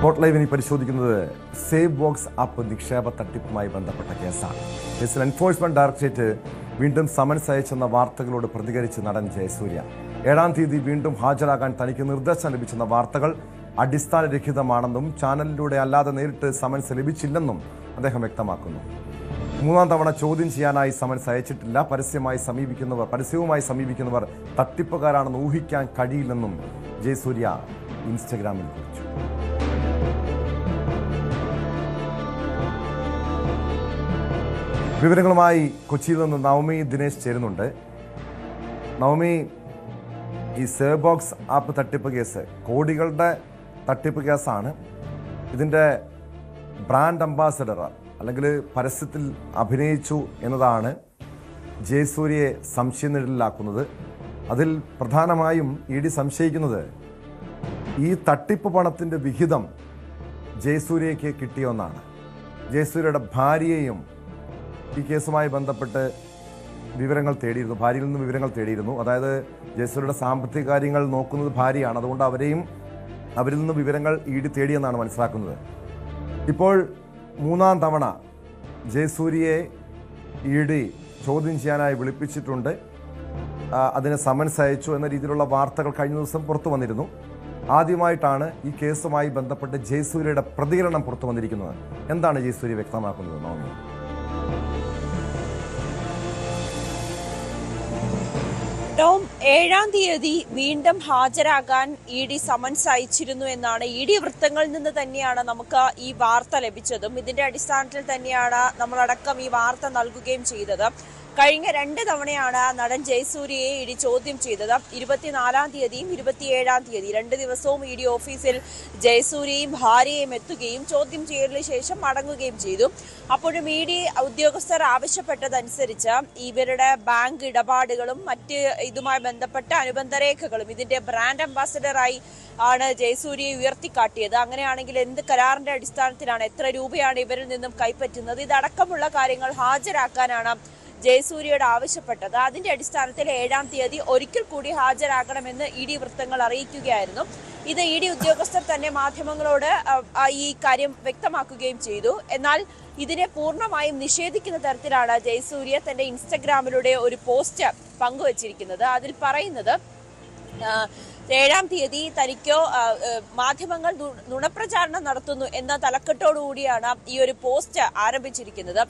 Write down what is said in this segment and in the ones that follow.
Spot ലൈവിനെ പരിശോധിക്കുന്നത് save box app നിക്ഷേപ തട്ടിപ്പുമായി ബന്ധപ്പെട്ട കേസാണ്. കേസിൽ എൻഫോഴ്സ്മെന്റ് ഡയറക്ടറേറ്റ് വീണ്ടും സമൻസ് അയച്ചെന്ന വാർത്തകളോട് പ്രതികരിച്ച് നടൻ ജയസൂര്യ 7-ാം തീയതി വീണ്ടും ഹാജരാകാൻ തനിക്ക് നിർദ്ദേശം ലഭിച്ചെന്ന വാർത്തകൾ അടിസ്ഥാനരഹിതമാണെന്നും ചാനലിലൂടെ അല്ലാതെ നേരിട്ട് സമൻസ് ലഭിച്ചില്ലെന്നും അദ്ദേഹം വ്യക്തമാക്കുന്നു. 3-ാം തവണ ചോദ്യം ചെയ്യാനായി സമൻസ് അയച്ചിട്ടില്ല. പരസ്യവുമായി സമീപിക്കുന്നവർ തട്ടിപ്പുകാരാണെന്ന് ഊഹിക്കാൻ കഴിയില്ലെന്നും ജയസൂര്യ ഇൻസ്റ്റഗ്രാമിൽ കുറിച്ചു. വിവരങ്ങളുമായി കൊച്ചിയിൽ നിന്ന് നവമി ദിനേശ് ചേരുന്നുണ്ട്. നവമി, ഈ സേവ് ബോക്സ് ആപ്പ് തട്ടിപ്പ് കേസ് കോടികളുടെ തട്ടിപ്പ് കേസാണ്. ഇതിൻ്റെ ബ്രാൻഡ് അംബാസഡർ അല്ലെങ്കിൽ പരസ്യത്തിൽ അഭിനയിച്ചു എന്നതാണ് ജയസൂര്യയെ സംശയനിഴലിലാക്കുന്നത്. അതിൽ പ്രധാനമായും ഇഡി സംശയിക്കുന്നത് ഈ തട്ടിപ്പ് പണത്തിൻ്റെ വിഹിതം ജയസൂര്യയ്ക്ക് കിട്ടിയെന്നാണ്. ജയസൂര്യയുടെ ഭാര്യയെയും ഈ കേസുമായി ബന്ധപ്പെട്ട് ഭാര്യയിൽ നിന്ന് വിവരങ്ങൾ തേടിയിരുന്നു. അതായത് ജയസൂര്യയുടെ സാമ്പത്തിക കാര്യങ്ങൾ നോക്കുന്നത് ഭാര്യയാണ്. അതുകൊണ്ട് അവരിൽ നിന്ന് വിവരങ്ങൾ ഇഡി തേടിയെന്നാണ് മനസ്സിലാക്കുന്നത്. ഇപ്പോൾ 3-ാം തവണ ജയസൂര്യയെ ഇഡി ചോദ്യം ചെയ്യാനായി വിളിപ്പിച്ചിട്ടുണ്ട്. അതിന് സമൻസ് അയച്ചു എന്ന രീതിയിലുള്ള വാർത്തകൾ കഴിഞ്ഞ ദിവസം പുറത്തു വന്നിരുന്നു. ആദ്യമായിട്ടാണ് ഈ കേസുമായി ബന്ധപ്പെട്ട് ജയസൂര്യയുടെ പ്രതികരണം പുറത്തു വന്നിരിക്കുന്നത്. എന്താണ് ജയസൂര്യ വ്യക്തമാക്കുന്നത്? നോക്കി 7-ാം തീയതി വീണ്ടും ഹാജരാകാൻ ഇഡി സമൻസ് അയച്ചിരുന്നു എന്നാണ് ഇഡി വൃത്തങ്ങളിൽ നിന്ന് തന്നെയാണ് നമുക്ക് ഈ വാർത്ത ലഭിച്ചതും. ഇതിന്റെ അടിസ്ഥാനത്തിൽ തന്നെയാണ് നമ്മളടക്കം ഈ വാർത്ത നൽകുകയും ചെയ്തത്. കഴിഞ്ഞ 2 തവണയാണ് നടൻ ജയസൂര്യയെ ഇഡി ചോദ്യം ചെയ്തത്. 24-ാം തീയതിയും 27-ാം തീയതി 2 ദിവസവും ഇഡി ഓഫീസിൽ ജയസൂര്യയും ഭാര്യയും എത്തുകയും ചോദ്യം ചെയ്യലിന് ശേഷം മടങ്ങുകയും ചെയ്തു. അപ്പോഴും ഇഡി ഉദ്യോഗസ്ഥർ ആവശ്യപ്പെട്ടതനുസരിച്ച് ഇവരുടെ ബാങ്ക് ഇടപാടുകളും മറ്റ് ഇതുമായി ബന്ധപ്പെട്ട അനുബന്ധ രേഖകളും ഇതിന്റെ ബ്രാൻഡ് അംബാസഡറായി ആണ് ജയസൂര്യയെ ഉയർത്തിക്കാട്ടിയത്. അങ്ങനെയാണെങ്കിൽ എന്ത് കരാറിന്റെ അടിസ്ഥാനത്തിലാണ്, എത്ര രൂപയാണ് ഇവരിൽ നിന്നും കൈപ്പറ്റുന്നത്, ഇതടക്കമുള്ള കാര്യങ്ങൾ ഹാജരാക്കാനാണ് ജയസൂര്യയോട് ആവശ്യപ്പെട്ടത്. അതിന്റെ അടിസ്ഥാനത്തിൽ 7-ാം തീയതി ഒരിക്കൽ കൂടി ഹാജരാകണമെന്ന് ഇഡി വൃത്തങ്ങൾ അറിയിക്കുകയായിരുന്നു. ഇത് ഇഡി ഉദ്യോഗസ്ഥർ തന്നെ മാധ്യമങ്ങളോട് ഈ കാര്യം വ്യക്തമാക്കുകയും ചെയ്തു. എന്നാൽ ഇതിനെ പൂർണ്ണമായും നിഷേധിക്കുന്ന തരത്തിലാണ് ജയസൂര്യ തന്റെ ഇൻസ്റ്റഗ്രാമിലൂടെ ഒരു പോസ്റ്റ് പങ്കുവച്ചിരിക്കുന്നത്. അതിൽ പറയുന്നത് 7-ാം തീയതി തനിക്കോ മാധ്യമങ്ങൾ നുണപ്രചാരണം നടത്തുന്നു എന്ന തലക്കെട്ടോടുകൂടിയാണ് ഈ ഒരു പോസ്റ്റ് ആരംഭിച്ചിരിക്കുന്നത്.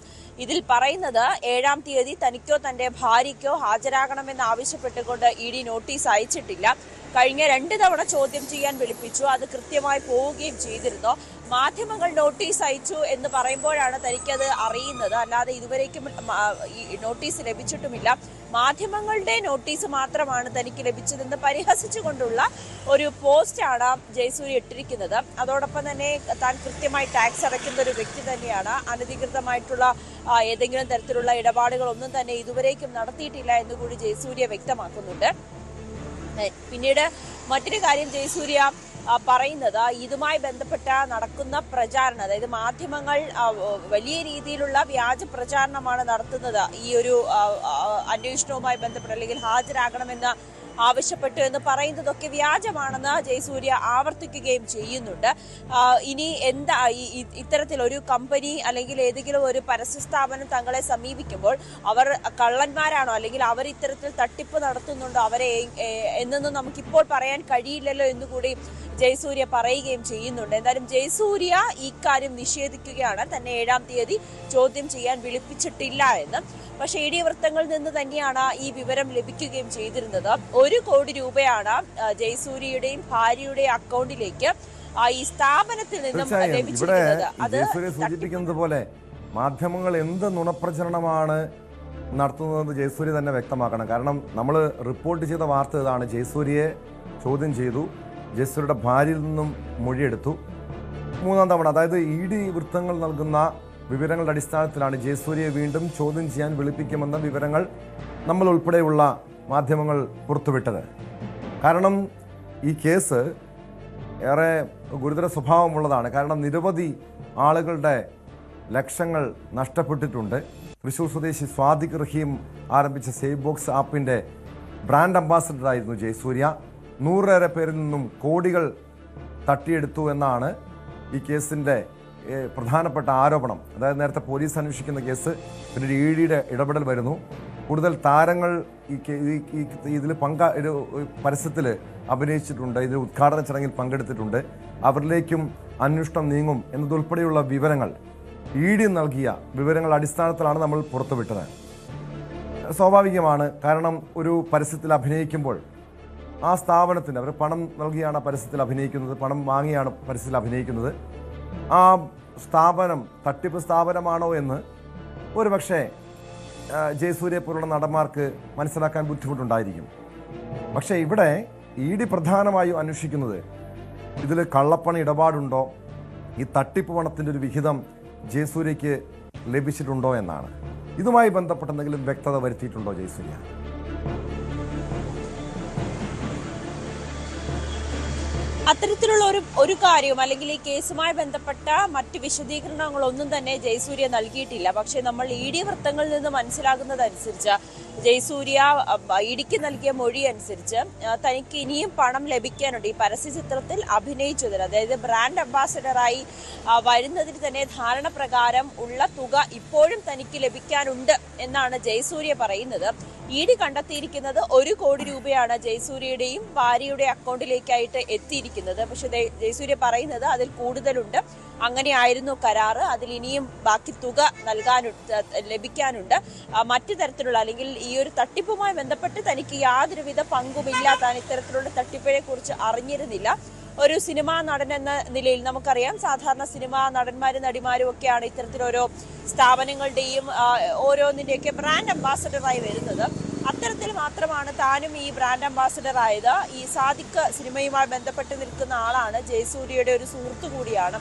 ഇതിൽ പറയുന്നത് 7-ാം തീയതി തനിക്കോ തന്റെ ഭാര്യയ്ക്കോ ഹാജരാകണമെന്ന് ആവശ്യപ്പെട്ടുകൊണ്ട് ഇഡി നോട്ടീസ് അയച്ചിട്ടില്ല. കഴിഞ്ഞ 2 തവണ ചോദ്യം ചെയ്യാൻ വിളിപ്പിച്ചു. അത് കൃത്യമായി പോവുകയും ചെയ്തിരുന്നു. മാധ്യമങ്ങൾ നോട്ടീസ് അയച്ചു എന്ന് പറയുമ്പോഴാണ് തനിക്കത് അറിയുന്നത്. അല്ലാതെ ഇതുവരേക്കും നോട്ടീസ് ലഭിച്ചിട്ടുമില്ല. മാധ്യമങ്ങളുടെ നോട്ടീസ് മാത്രമാണ് തനിക്ക് ലഭിച്ചതെന്ന് പരിഹസിച്ചുകൊണ്ടുള്ള ഒരു പോസ്റ്റാണ് ജയസൂര്യ ഇട്ടിരിക്കുന്നത്. അതോടൊപ്പം തന്നെ താൻ കൃത്യമായി ടാക്സ് അടയ്ക്കുന്ന ഒരു വ്യക്തി തന്നെയാണ്. അനധികൃതമായിട്ടുള്ള ഏതെങ്കിലും തരത്തിലുള്ള ഇടപാടുകളൊന്നും തന്നെ ഇതുവരേക്കും നടത്തിയിട്ടില്ല എന്നുകൂടി ജയസൂര്യ വ്യക്തമാക്കുന്നുണ്ട്. പിന്നീട് മറ്റൊരു കാര്യം ജയസൂര്യ പറയുന്നത് ഇതുമായി ബന്ധപ്പെട്ട നടക്കുന്ന പ്രചാരണം, അതായത് മാധ്യമങ്ങൾ വലിയ രീതിയിലുള്ള വ്യാജ പ്രചാരണമാണ് നടത്തുന്നത്. ഈ ഒരു അന്വേഷണവുമായി ബന്ധപ്പെട്ട് അല്ലെങ്കിൽ ഹാജരാകണമെന്ന് ആവശ്യപ്പെട്ടു എന്ന് പറയുന്നതൊക്കെ വ്യാജമാണെന്ന് ജയസൂര്യ ആവർത്തിക്കുകയും ചെയ്യുന്നുണ്ട്. ഇനി എന്താ ഇത്തരത്തിൽ ഒരു കമ്പനി അല്ലെങ്കിൽ ഏതെങ്കിലും ഒരു പരസ്യ സ്ഥാപനം തങ്ങളെ സമീപിക്കുമ്പോൾ അവർ കള്ളന്മാരാണോ അല്ലെങ്കിൽ അവർ ഇത്തരത്തിൽ തട്ടിപ്പ് നടത്തുന്നുണ്ടോ അവരെ എന്നൊന്നും നമുക്കിപ്പോൾ പറയാൻ കഴിയില്ലല്ലോ എന്നുകൂടി ജയസൂര്യ പറയുകയും ചെയ്യുന്നുണ്ട്. എന്തായാലും ജയസൂര്യ ഈ കാര്യം നിഷേധിക്കുകയാണ്. തന്നെ 7-ാം തീയതി ചോദ്യം ചെയ്യാൻ വിളിപ്പിച്ചിട്ടില്ല എന്ന്. പക്ഷേ ഇഡി വൃത്തങ്ങളിൽ നിന്ന് തന്നെയാണ് ഈ വിവരം ലഭിക്കുകയും ചെയ്തിരുന്നത്. 1 കോടി രൂപയാണ് ജയസൂര്യയുടെയും ഭാര്യയുടെയും അക്കൗണ്ടിലേക്ക് ഈ സ്ഥാപനത്തിൽ നിന്നും ലഭിച്ചിരിക്കുന്നത്. അത് സൂചിപ്പിക്കുന്നത് പോലെ മാധ്യമങ്ങൾ എന്ത് നുണപ്രചരണമാണ് നടത്തുന്നതെന്ന് ജയസൂര്യ തന്നെ വ്യക്തമാക്കണം. കാരണം നമ്മൾ റിപ്പോർട്ട് ചെയ്ത വാർത്ത ഇതാണ്. ജയസൂര്യയെ ചോദ്യം ചെയ്തു, ജയസൂര്യയുടെ ഭാര്യയിൽ നിന്നും മൊഴിയെടുത്തു. 3-ാം തവണ, അതായത് ഇഡി വൃത്തങ്ങൾ നൽകുന്ന വിവരങ്ങളുടെ അടിസ്ഥാനത്തിലാണ് ജയസൂര്യയെ വീണ്ടും ചോദ്യം ചെയ്യാൻ വിളിപ്പിക്കുമെന്ന വിവരങ്ങൾ നമ്മൾ ഉൾപ്പെടെയുള്ള മാധ്യമങ്ങൾ പുറത്തുവിട്ടത്. കാരണം ഈ കേസ് ഏറെ ഗുരുതര സ്വഭാവമുള്ളതാണ്. കാരണം നിരവധി ആളുകളുടെ ലക്ഷങ്ങൾ നഷ്ടപ്പെട്ടിട്ടുണ്ട്. തൃശ്ശൂർ സ്വദേശി സ്വാദിഖ് റഹീം ആരംഭിച്ച സേവ് ബോക്സ് ആപ്പിൻ്റെ ബ്രാൻഡ് അംബാസഡറായിരുന്നു ജയസൂര്യ. 100 പേരിൽ നിന്നും കോടികൾ തട്ടിയെടുത്തു എന്നാണ് ഈ കേസിൻ്റെ പ്രധാനപ്പെട്ട ആരോപണം, അതായത് നേരത്തെ പോലീസ് അന്വേഷിക്കുന്ന കേസ്, പിന്നീട് EDയുടെ ഇടപെടൽ വരുന്നു. കൂടുതൽ താരങ്ങൾ ഇതിൽ പരസ്യത്തിൽ അഭിനയിച്ചിട്ടുണ്ട്, ഇതിൽ ഉദ്ഘാടന ചടങ്ങിൽ പങ്കെടുത്തിട്ടുണ്ട്, അവരിലേക്കും അന്വേഷണം നീങ്ങും എന്നതുൾപ്പെടെയുള്ള വിവരങ്ങൾ ED നൽകിയ വിവരങ്ങളുടെ അടിസ്ഥാനത്തിലാണ് നമ്മൾ പുറത്തുവിട്ടത്. സ്വാഭാവികമാണ്, കാരണം ഒരു പരസ്യത്തിൽ അഭിനയിക്കുമ്പോൾ ആ സ്ഥാപനത്തിന് അവർ പണം നൽകിയാണ് പരസ്യത്തിൽ അഭിനയിക്കുന്നത്, പണം വാങ്ങിയാണ് പരസ്യത്തിൽ അഭിനയിക്കുന്നത്. ആ സ്ഥാപനം തട്ടിപ്പ് സ്ഥാപനമാണോ എന്ന് ഒരുപക്ഷെ ജയസൂര്യയെ പോലുള്ള നടന്മാർക്ക് മനസ്സിലാക്കാൻ ബുദ്ധിമുട്ടുണ്ടായിരിക്കും. പക്ഷേ ഇവിടെ ED പ്രധാനമായും അന്വേഷിക്കുന്നത് ഇതിൽ കള്ളപ്പണ ഇടപാടുണ്ടോ, ഈ തട്ടിപ്പ് പണത്തിൻ്റെ ഒരു വിഹിതം ജയസൂര്യയ്ക്ക് ലഭിച്ചിട്ടുണ്ടോ എന്നാണ്. ഇതുമായി ബന്ധപ്പെട്ട എന്തെങ്കിലും വ്യക്തത വരുത്തിയിട്ടുണ്ടോ ജയസൂര്യ? അത്തരത്തിലുള്ള ഒരു കാര്യവും അല്ലെങ്കിൽ ഈ കേസുമായി ബന്ധപ്പെട്ട മറ്റ് വിശദീകരണങ്ങളൊന്നും തന്നെ ജയസൂര്യ നൽകിയിട്ടില്ല. പക്ഷേ നമ്മൾ ED വൃത്തങ്ങളിൽ നിന്ന് മനസ്സിലാകുന്നതനുസരിച്ച് ജയസൂര്യ EDക്ക് നൽകിയ മൊഴി അനുസരിച്ച് തനിക്ക് ഇനിയും പണം ലഭിക്കാനുണ്ട്. ഈ പരസ്യ ചിത്രത്തിൽ അഭിനയിച്ചതിന്, അതായത് ബ്രാൻഡ് അംബാസഡറായി വരുന്നതിന് തന്നെ ധാരണ പ്രകാരം ഉള്ള തുക ഇപ്പോഴും തനിക്ക് ലഭിക്കാനുണ്ട് എന്നാണ് ജയസൂര്യ പറയുന്നത്. ED കണ്ടെത്തിയിരിക്കുന്നത് 1 കോടി രൂപയാണ് ജയസൂര്യയുടെയും ഭാര്യയുടെ അക്കൗണ്ടിലേക്കായിട്ട് എത്തിയിരിക്കുന്നത്. പക്ഷെ ജയസൂര്യ പറയുന്നത് അതിൽ കൂടുതലുണ്ട്, അങ്ങനെയായിരുന്നു കരാറ്, അതിൽ ഇനിയും ബാക്കി തുക ലഭിക്കാനുണ്ട്. മറ്റു തരത്തിലുള്ള അല്ലെങ്കിൽ ഈ ഒരു തട്ടിപ്പുമായി ബന്ധപ്പെട്ട് തനിക്ക് യാതൊരുവിധ പങ്കുമില്ല, താൻ ഇത്തരത്തിലുള്ള തട്ടിപ്പിനെ കുറിച്ച് അറിഞ്ഞിരുന്നില്ല. ഒരു സിനിമാ നടൻ എന്ന നിലയിൽ നമുക്കറിയാം, സാധാരണ സിനിമാ നടന്മാരും നടിമാരും ഒക്കെയാണ് ഇത്തരത്തിലോരോ സ്ഥാപനങ്ങളുടെയും ഓരോന്നിൻ്റെയൊക്കെ ബ്രാൻഡ് അംബാസഡറായി വരുന്നത്. അത്തരത്തിൽ മാത്രമാണ് താനും ഈ ബ്രാൻഡ് അംബാസഡർ ആയത്. ഈ സാദിഖ് സിനിമയുമായി ബന്ധപ്പെട്ട് നിൽക്കുന്ന ആളാണ്, ജയസൂര്യയുടെ ഒരു സുഹൃത്തു കൂടിയാണ്.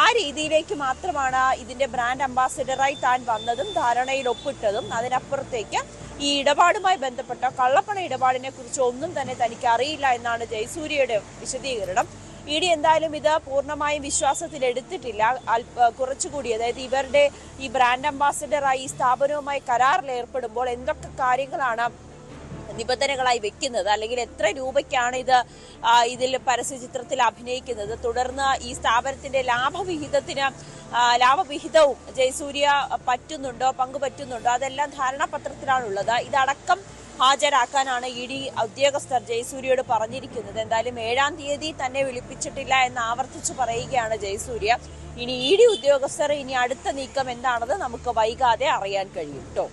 ആ രീതിയിലേക്ക് മാത്രമാണ് ഇതിന്റെ ബ്രാൻഡ് അംബാസഡറായി താൻ വന്നതും ധാരണയിൽ ഒപ്പിട്ടതും. അതിനപ്പുറത്തേക്ക് ഈ ഇടപാടുമായി ബന്ധപ്പെട്ട കള്ളപ്പണ ഇടപാടിനെ കുറിച്ച് ഒന്നും തന്നെ തനിക്ക് അറിയില്ല എന്നാണ് ജയസൂര്യയുടെ വിശദീകരണം. ED എന്തായാലും ഇത് പൂർണ്ണമായും വിശ്വാസത്തിൽ എടുത്തിട്ടില്ല. കുറച്ചുകൂടി, അതായത് ഇവരുടെ ഈ ബ്രാൻഡ് അംബാസഡറായി ഈ സ്ഥാപനവുമായി കരാറിൽ ഏർപ്പെടുമ്പോൾ എന്തൊക്കെ കാര്യങ്ങളാണ് നിബന്ധനകളായി വെക്കുന്നത്, അല്ലെങ്കിൽ എത്ര രൂപയ്ക്കാണ് ഇതിൽ പരസ്യചിത്രത്തിൽ അഭിനയിക്കുന്നത്, തുടർന്ന് ഈ സ്ഥാപനത്തിന്റെ ലാഭവിഹിതവും ജയസൂര്യ പങ്കുപറ്റുന്നുണ്ടോ, അതെല്ലാം ധാരണാപത്രത്തിലാണുള്ളത്. ഇതടക്കം ഹാജരാക്കാനാണ് ED ഉദ്യോഗസ്ഥർ ജയസൂര്യയോട് പറഞ്ഞിരിക്കുന്നത്. എന്തായാലും 7-ാം തീയതി തന്നെ വിളിപ്പിച്ചിട്ടില്ല എന്ന് ആവർത്തിച്ച് പറയുകയാണ് ജയസൂര്യ. ഇനി ED ഉദ്യോഗസ്ഥർ ഇനി അടുത്ത നീക്കം എന്താണെന്ന് നമുക്ക് വൈകാതെ അറിയാൻ കഴിയും കേട്ടോ.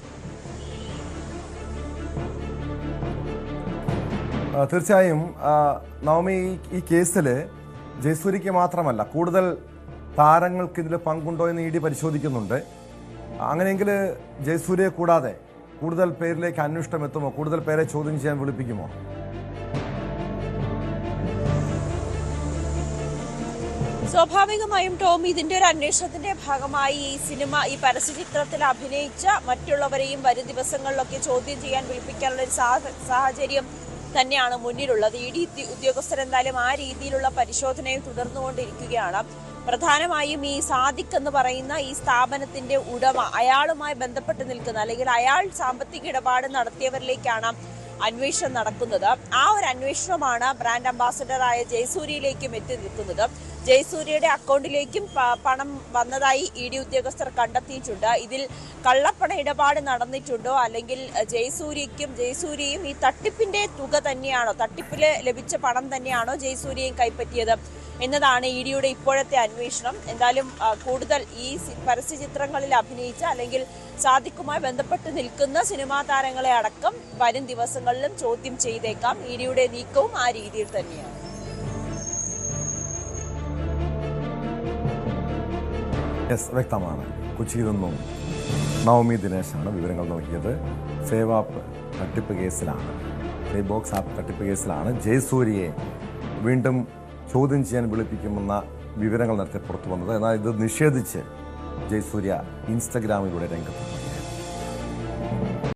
തീർച്ചയായും നവമി, ഈ കേസിൽ ജയസൂര്യയ്ക്ക് മാത്രമല്ല കൂടുതൽ താരങ്ങൾക്ക് ഇതിൽ പങ്കുണ്ടോ എന്ന് ED പരിശോധിക്കുന്നുണ്ട്. അങ്ങനെയെങ്കിൽ ജയസൂര്യയെ കൂടാതെ കൂടുതൽ പേരിലേക്ക് അന്വേഷണം എത്തുമോ? കൂടുതൽ പേരെ ചോദ്യം ചെയ്യാൻ വിളിപ്പിക്കുമോ? സ്വാഭാവികമായും ടോം, ഇതിന്റെ ഒരു അന്വേഷണത്തിന്റെ ഭാഗമായി ഈ പരസ്യചിത്രത്തിൽ അഭിനയിച്ച മറ്റുള്ളവരെയും വരും ദിവസങ്ങളിലൊക്കെ ചോദ്യം ചെയ്യാൻ വിളിപ്പിക്കാനുള്ള ഒരു സാഹചര്യം തന്നെയാണ് മുന്നിലുള്ളത്. ED ഉദ്യോഗസ്ഥർ എന്തായാലും ആ രീതിയിലുള്ള പരിശോധനയും തുടർന്നുകൊണ്ടിരിക്കുകയാണ്. പ്രധാനമായും ഈ സാദിഖ് എന്ന് പറയുന്ന ഈ സ്ഥാപനത്തിന്റെ ഉടമ, അയാളുമായി ബന്ധപ്പെട്ട് നിൽക്കുന്ന അല്ലെങ്കിൽ അയാൾ സാമ്പത്തിക ഇടപാട് നടത്തിയവരിലേക്കാണ് അന്വേഷണം നടക്കുന്നത്. ആ ഒരു അന്വേഷണമാണ് ബ്രാൻഡ് അംബാസഡറായ ജയസൂര്യയിലേക്കും എത്തി നിൽക്കുന്നത്. ജയസൂര്യയുടെ അക്കൗണ്ടിലേക്കും പണം വന്നതായി ED ഉദ്യോഗസ്ഥർ കണ്ടെത്തിയിട്ടുണ്ട്. ഇതിൽ കള്ളപ്പണ ഇടപാട് നടന്നിട്ടുണ്ടോ, അല്ലെങ്കിൽ ജയസൂര്യയും ഈ തട്ടിപ്പിന്റെ തുക തന്നെയാണോ, തട്ടിപ്പില് ലഭിച്ച പണം തന്നെയാണോ ജയസൂര്യയും കൈപ്പറ്റിയത് എന്നതാണ് EDയുടെ ഇപ്പോഴത്തെ അന്വേഷണം. എന്തായാലും കൂടുതൽ ഈ പരസ്യചിത്രങ്ങളിൽ അഭിനയിച്ച അല്ലെങ്കിൽ സാദിഖുമായി ബന്ധപ്പെട്ട് നിൽക്കുന്ന സിനിമാ താരങ്ങളെ അടക്കം വരും ദിവസങ്ങളിലും ചോദ്യം ചെയ്തേക്കാം. EDയുടെ നീക്കവും ആ രീതിയിൽ തന്നെയാണ്. വ്യക്തമാണ്. കൊച്ചിയിൽ നിന്നും നവമി ദിനേശാണ് വിവരങ്ങൾ നൽകിയത്. സേവ് ആപ്പ് തട്ടിപ്പ് കേസിലാണ്, സേവ് ബോക്സ് ആപ്പ് തട്ടിപ്പ് കേസിലാണ് ജയസൂര്യയെ വീണ്ടും ചോദ്യം ചെയ്യാൻ വിളിപ്പിക്കുമെന്ന വിവരങ്ങൾ നേരത്തെ പുറത്തു വന്നത്. എന്നാൽ ഇത് നിഷേധിച്ച് ജയസൂര്യ ഇൻസ്റ്റഗ്രാമിലൂടെ രംഗത്ത്